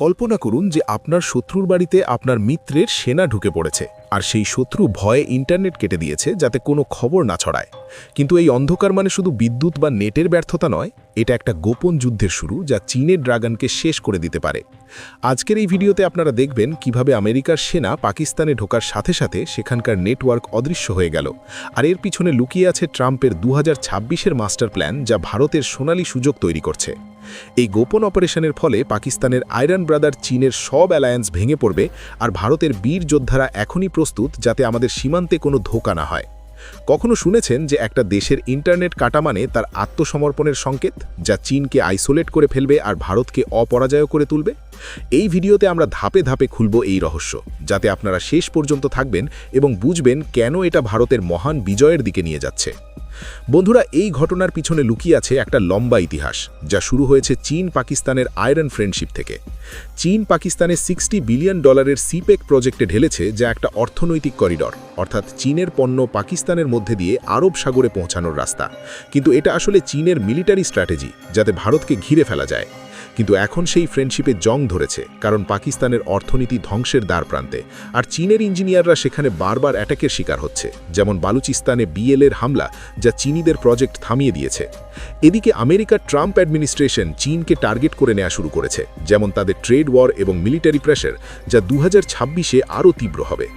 কল্পনা করুন যে আপনার শত্রুর বাড়িতে আপনার মিত্রের সেনা ঢুকে পড়েছে আর সেই শত্রু ভয়ে ইন্টারনেট কেটে দিয়েছে যাতে কোনো খবর না ছড়ায়। কিন্তু এই অন্ধকার মানে শুধু বিদ্যুৎ বা নেটের ব্যর্থতা নয়, এটা একটা গোপন যুদ্ধের শুরু যা চীনের ড্রাগনকে শেষ করে দিতে পারে। আজকের এই ভিডিওতে আপনারা দেখবেন কিভাবে আমেরিকার সেনা পাকিস্তানে ঢোকার সাথে সাথে সেখানকার নেটওয়ার্ক অদৃশ্য হয়ে গেল, আর এর পিছনে লুকিয়ে আছে ট্রাম্পের 2026-এর মাস্টার প্ল্যান যা ভারতের সোনালী সুযোগ তৈরি করছে। এই গোপন অপারেশনের ফলে পাকিস্তানের আয়রন ব্রাদার চীনের সব অ্যালায়েন্স ভেঙে পড়বে, আর ভারতের বীর যোদ্ধারা এখনই প্রস্তুত যাতে আমাদের সীমান্তে কোনো ধোঁকা না হয়। কখনো শুনেছেন যে একটা দেশের ইন্টারনেট কাটা মানে তার আত্মসমর্পণের সংকেত, যা চীনকে আইসোলেট করে ফেলবে আর ভারতকে অপরাজয় করে তুলবে? এই ভিডিওতে আমরা ধাপে ধাপে খুলব এই রহস্য, যাতে আপনারা শেষ পর্যন্ত থাকবেন এবং বুঝবেন কেন এটা ভারতের মহান বিজয়ের দিকে নিয়ে যাচ্ছে। বন্ধুরা, এই ঘটনার পিছনে লুকিয়ে আছে একটা লম্বা ইতিহাস, যা শুরু হয়েছে চীন পাকিস্তানের আয়রন ফ্রেন্ডশিপ থেকে। চীন পাকিস্তানে $60 বিলিয়ন সিপেক প্রজেক্টে ঢেলেছে, যা একটা অর্থনৈতিক করিডর, অর্থাৎ চীনের পণ্য পাকিস্তানের মধ্যে দিয়ে আরব সাগরে পৌঁছানোর রাস্তা। কিন্তু এটা আসলে চীনের মিলিটারি স্ট্র্যাটেজি, যাতে ভারতকে ঘিরে ফেলা যায়। কিন্তু এখন সেই ফ্রেন্ডশিপে জং ধরেছে, কারণ পাকিস্তানের অর্থনীতি ধ্বংসের দ্বারপ্রান্তে, আর চীনের ইঞ্জিনিয়াররা সেখানে বারবার অ্যাটাকের শিকার হচ্ছে, যেমন বালুচিস্তানে বিএলের হামলা, যা চীনিদের প্রজেক্ট থামিয়ে দিয়েছে। এদিকে আমেরিকার ট্রাম্প অ্যাডমিনিস্ট্রেশন চীনকে টার্গেট করে নেওয়া শুরু করেছে, যেমন তাদের ট্রেড ওয়ার এবং মিলিটারি প্রেশার, যা 2026-এ আরও তীব্র হবে।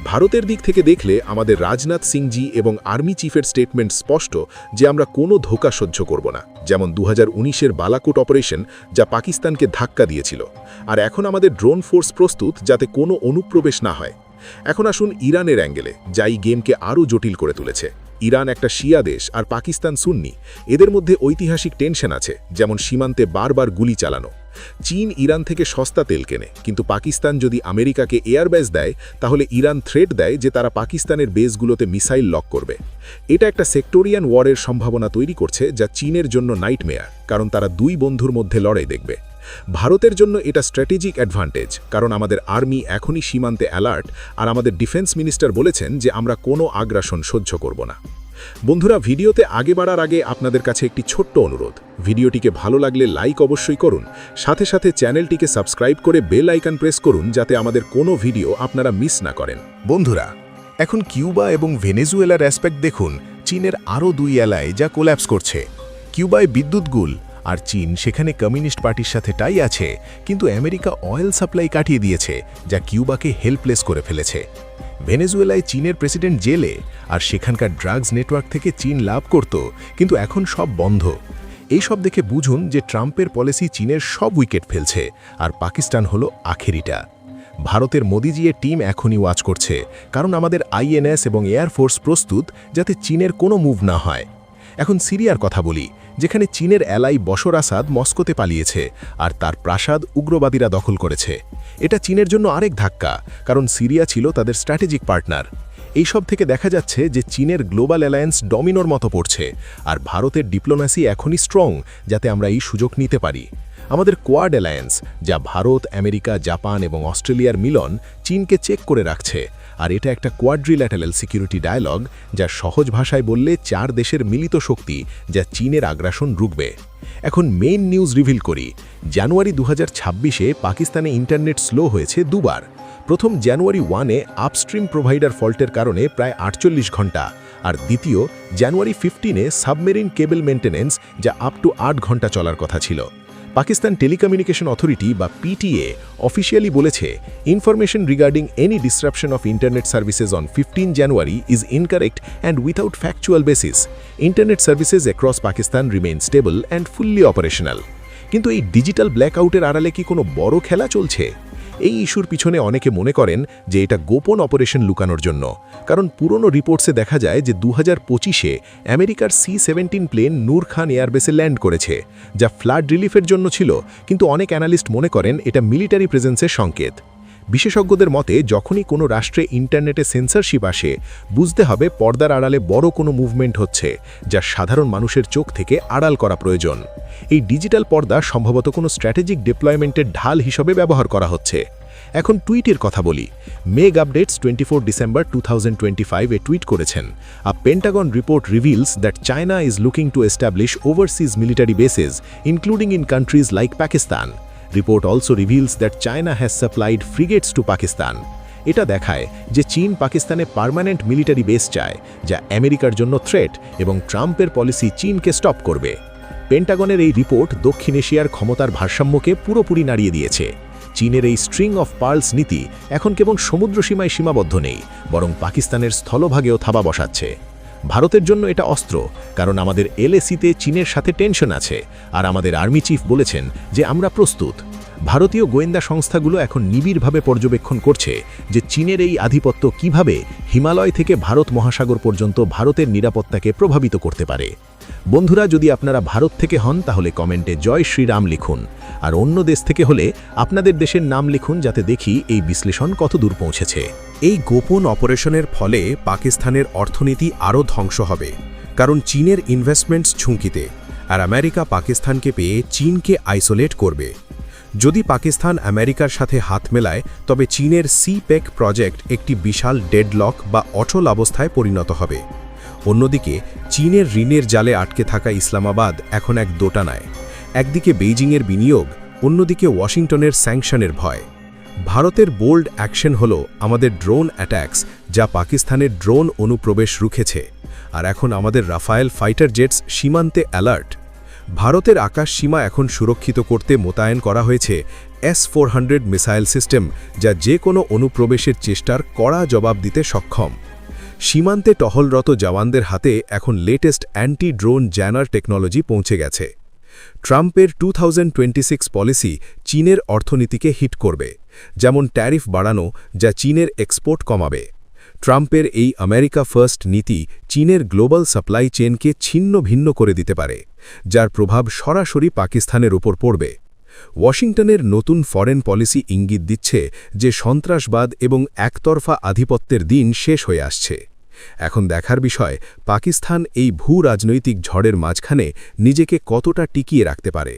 ভারতের দিক থেকে দেখলে আমাদের রাজনাথ সিংজি এবং আর্মি চিফের স্টেটমেন্ট স্পষ্ট যে আমরা কোনো ধোঁকা সহ্য করব না, যেমন 2019-এর বালাকোট অপারেশন, যা পাকিস্তানকে ধাক্কা দিয়েছিল। আর এখন আমাদের ড্রোন ফোর্স প্রস্তুত যাতে কোনো অনুপ্রবেশ না হয়। এখন আসুন ইরানের অ্যাঙ্গেলে, যা এই গেমকে আরও জটিল করে তুলেছে। ইরান একটা শিয়া দেশ আর পাকিস্তান সুন্নি, এদের মধ্যে ঐতিহাসিক টেনশন আছে, যেমন সীমান্তে বারবার গুলি চালানো। চীন ইরান থেকে সস্তা তেল কেনে, কিন্তু পাকিস্তান যদি আমেরিকাকে এয়ারবেস দেয়, তাহলে ইরান থ্রেট দেয় যে তারা পাকিস্তানের বেসগুলোতে মিসাইল লক করবে। এটা একটা সেক্টোরিয়ান ওয়ারের সম্ভাবনা তৈরি করছে, যা চীনের জন্য নাইটমেয়ার, কারণ তারা দুই বন্ধুর মধ্যে লড়াই দেখবে। ভারতের জন্য এটা স্ট্র্যাটেজিক অ্যাডভান্টেজ, কারণ আমাদের আর্মি এখনই সীমান্তে অ্যালার্ট, আর আমাদের ডিফেন্স মিনিস্টার বলেছেন যে আমরা কোনো আগ্রাসন সহ্য করব না। বন্ধুরা, ভিডিওতে আগে বাড়ার আগে আপনাদের কাছে একটি ছোট্ট অনুরোধ, ভিডিওটিকে ভালো লাগলে লাইক অবশ্যই করুন, সাথে সাথে চ্যানেলটিকে সাবস্ক্রাইব করে বেল আইকন প্রেস করুন, যাতে আমাদের কোনো ভিডিও আপনারা মিস না করেন। বন্ধুরা, এখন কিউবা এবং ভেনেজুয়েলার অ্যাসপেক্ট দেখুন। চীনের আরও দুই এলাকায় যা কোল্যাপস করছে। কিউবায় বিদ্যুৎ গুল, আর চীন সেখানে কমিউনিস্ট পার্টির সাথে টাই আছে, কিন্তু আমেরিকা অয়েল সাপ্লাই কাটিয়ে দিয়েছে, যা কিউবাকে হেল্পলেস করে ফেলেছে। ভেনেজুয়েলায় চীনের প্রেসিডেন্ট জেলে, আর সেখানকার ড্রাগস নেটওয়ার্ক থেকে চীন লাভ করত, কিন্তু এখন সব বন্ধ। এই সব দেখে বুঝুন যে ট্রাম্পের পলিসি চীনের সব উইকেট ফেলছে, আর পাকিস্তান হলো আখেরিটা। ভারতের মোদিজির টিম এখনই ওয়াচ করছে, কারণ আমাদের আইএনএস এবং এয়ারফোর্স প্রস্তুত যাতে চীনের কোনো মুভ না হয়। এখন সিরিয়ার কথা বলি, যেখানে চীনের অ্যালাই বশর আসাদ মস্কোতে পালিয়েছে, আর তার প্রাসাদ উগ্রবাদীরা দখল করেছে। এটা চীনের জন্য আরেক ধাক্কা, কারণ সিরিয়া ছিল তাদের স্ট্র্যাটেজিক পার্টনার। এইসব থেকে দেখা যাচ্ছে যে চীনের গ্লোবাল অ্যালায়েন্স ডমিনোর মতো পড়ছে, আর ভারতের ডিপ্লোম্যাসি এখনই স্ট্রং যাতে আমরা এই সুযোগ নিতে পারি। আমাদের কোয়াড অ্যালায়েন্স, যা ভারত, আমেরিকা, জাপান এবং অস্ট্রেলিয়ার মিলন, চীনকে চেক করে রাখছে। আর এটা একটা কোয়াড্রিল্যাটারাল সিকিউরিটি ডায়ালগ, যা সহজ ভাষায় বললে 4 দেশের মিলিত শক্তি, যা চীনের আগ্রাসন রুখবে। এখন মেইন নিউজ রিভিল করি। জানুয়ারি 2026-এ পাকিস্তানে ইন্টারনেট স্লো হয়েছে দুবার। প্রথম জানুয়ারি 1-এ আপস্ট্রিম প্রোভাইডার ফল্টের কারণে প্রায় 48 ঘন্টা, আর দ্বিতীয় জানুয়ারি 15-এ সাবমেরিন কেবল মেইনটেনেন্স, যা আপ টু 8 ঘন্টা চলার কথা ছিল। পাকিস্তান টেলিকমিউনিকেশন অথরিটি বা পিটিএ অফিসিয়ালি বলেছে, information regarding any disruption of internet services on 15 January is incorrect and without factual basis. Internet services across Pakistan remain stable and fully operational. কিন্তু এই digital ব্ল্যাকআউটের আড়ালে কি কোনো বড় খেলা চলছে? এই ইস্যুর পিছনে অনেকে মনে করেন যে এটা গোপন অপারেশন লুকানোর জন্য, কারণ পুরনো রিপোর্টসে দেখা যায় যে 2025-এ আমেরিকার C-17 প্লেন নূর খান এয়ারবেসে ল্যান্ড করেছে, যা ফ্লাড রিলিফের জন্য ছিল, কিন্তু অনেক অ্যানালিস্ট মনে করেন এটা মিলিটারি প্রেজেন্সের সংকেত। বিশেষজ্ঞদের মতে, যখনই কোনো রাষ্ট্রে ইন্টারনেটে সেন্সরশিপ আসে, বুঝতে হবে পর্দার আড়ালে বড় কোনো মুভমেন্ট হচ্ছে, যা সাধারণ মানুষের চোখ থেকে আড়াল করা প্রয়োজন। এই ডিজিটাল পর্দা সম্ভবত কোনো স্ট্র্যাটেজিক ডিপ্লয়মেন্টের ঢাল হিসেবে ব্যবহার করা হচ্ছে। এখন টুইটের কথা বলি। মেগ আপডেটস 24 ডিসেম্বর 2025-এ টুইট করেছেন, a Pentagon report reveals that China is looking to establish overseas military bases including in countries like Pakistan. Report also reveals that China has supplied frigates to Pakistan. এটা দেখায় যে চীন পাকিস্তানে পার্মানেন্ট মিলিটারি বেস চায়, যা আমেরিকার জন্য থ্রেট, এবং ট্রাম্পের পলিসি চীনকে স্টপ করবে। পেন্টাগনের এই রিপোর্ট দক্ষিণ এশিয়ার ক্ষমতার ভারসাম্যকে পুরোপুরি নাড়িয়ে দিয়েছে। চীনের এই স্ট্রিং অফ পার্লস নীতি এখন কেবল সমুদ্রসীমায় সীমাবদ্ধ নেই, বরং পাকিস্তানের স্থলভাগেও থাবা বসাচ্ছে। ভারতের জন্য এটা অস্ত্র, কারণ আমাদের এলএসিতে চীনের সাথে টেনশন আছে, আর আমাদের আর্মি চিফ বলেছেন যে আমরা প্রস্তুত। ভারতীয় গোয়েন্দা সংস্থাগুলো এখন নিবিড়ভাবে পর্যবেক্ষণ করছে যে চীনের এই আধিপত্য কিভাবে হিমালয় থেকে ভারত মহাসাগর পর্যন্ত ভারতের নিরাপত্তাকে প্রভাবিত করতে পারে। বন্ধুরা, যদি আপনারা ভারত থেকে হন তাহলে কমেন্টে জয় শ্রীরাম লিখুন, আর অন্য দেশ থেকে হলে আপনাদের দেশের নাম লিখুন, যাতে দেখি এই বিশ্লেষণ কত দূর পৌঁছেছে। এই গোপন অপারেশনের ফলে পাকিস্তানের অর্থনীতি আরও ধ্বংস হবে, কারণ চীনের ইনভেস্টমেন্টস ঝুঁকিতে, আর আমেরিকা পাকিস্তানকে পেয়ে চীনকে আইসোলেট করবে। যদি পাকিস্তান আমেরিকার সাথে হাত মেলায়, তবে চীনের সিপেক প্রজেক্ট একটি বিশাল ডেডলক বা অচল অবস্থায় পরিণত হবে। অন্যদিকে চীনের ঋণের জালে আটকে থাকা ইসলামাবাদ এখন এক দোটানায়, একদিকে বেইজিংয়ের বিনিয়োগ, অন্যদিকে ওয়াশিংটনের স্যাংশনের ভয়। ভারতের বোল্ড অ্যাকশন হল আমাদের ড্রোন অ্যাট্যাকস, যা পাকিস্তানের ড্রোন অনুপ্রবেশ রুখেছে, আর এখন আমাদের রাফায়েল ফাইটার জেটস সীমান্তে অ্যালার্ট। ভারতের আকাশ সীমা এখন সুরক্ষিত করতে মোতায়েন করা হয়েছে S-400 মিসাইল সিস্টেম, যা যে কোনো অনুপ্রবেশের চেষ্টার কড়া জবাব দিতে সক্ষম। সীমান্তে টহলরত জওয়ানদের হাতে এখন লেটেস্ট অ্যান্টি ড্রোন জ্যানার টেকনোলজি পৌঁছে গেছে। ট্রাম্পের 2026 পলিসি চীনের অর্থনীতিকে হিট করবে, যেমন ট্যারিফ বাড়ানো, যা চীনের এক্সপোর্ট কমাবে। ট্রাম্পের এই আমেরিকা ফার্স্ট নীতি চীনের গ্লোবাল সাপ্লাই চেইনকে ছিন্ন ভিন্ন করে দিতে পারে, যার প্রভাব সরাসরি পাকিস্তানের উপর পড়বে। ওয়াশিংটনের নতুন ফরেন পলিসি ইঙ্গিত দিচ্ছে যে সন্ত্রাসবাদ এবং একতরফা আধিপত্যের দিন শেষ হয়ে আসছে। এখন দেখার বিষয় পাকিস্তান এই ভূ-রাজনৈতিক ঝড়ের মাঝখানে নিজেকে কতটা টিকিয়ে রাখতে পারে।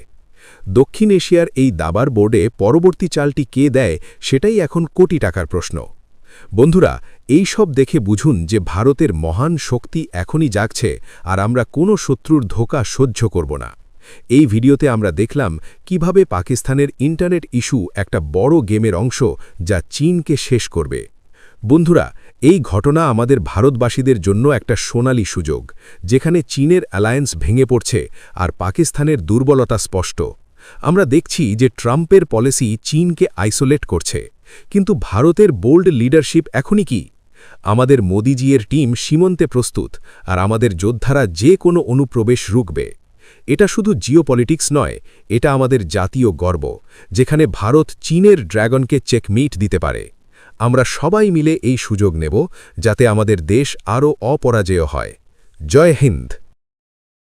দক্ষিণ এশিয়ার এই দাবার বোর্ডে পরবর্তী চালটি কে দেয়, সেটাই এখন কোটি টাকার প্রশ্ন। বন্ধুরা, এই সব দেখে বুঝুন যে ভারতের মহান শক্তি এখনই জাগছে, আর আমরা কোনো শত্রুর ধোঁকা সহ্য করব না। এই ভিডিওতে আমরা দেখলাম কিভাবে পাকিস্তানের ইন্টারনেট ইস্যু একটা বড় গেমের অংশ, যা চীনকে শেষ করবে। বন্ধুরা, এই ঘটনা আমাদের ভারতবাসীদের জন্য একটা সোনালী সুযোগ, যেখানে চীনের অ্যালায়েন্স ভেঙে পড়ছে আর পাকিস্তানের দুর্বলতা স্পষ্ট। আমরা দেখছি যে ট্রাম্পের পলিসি চীনকে আইসোলেট করছে, কিন্তু ভারতের বোল্ড লিডারশিপ এখনই কি? আমাদের মোদিজির টিম সীমান্তে প্রস্তুত, আর আমাদের যোদ্ধারা যে কোনো অনুপ্রবেশ রুখবে। এটা শুধু জিওপলিটিক্স নয়, এটা আমাদের জাতীয় গর্ব, যেখানে ভারত চীনের ড্রাগনকে চেকমিট দিতে পারে। আমরা সবাই মিলে এই সুযোগ নেব, যাতে আমাদের দেশ আরও অপরাজেয় হয়। জয় হিন্দ।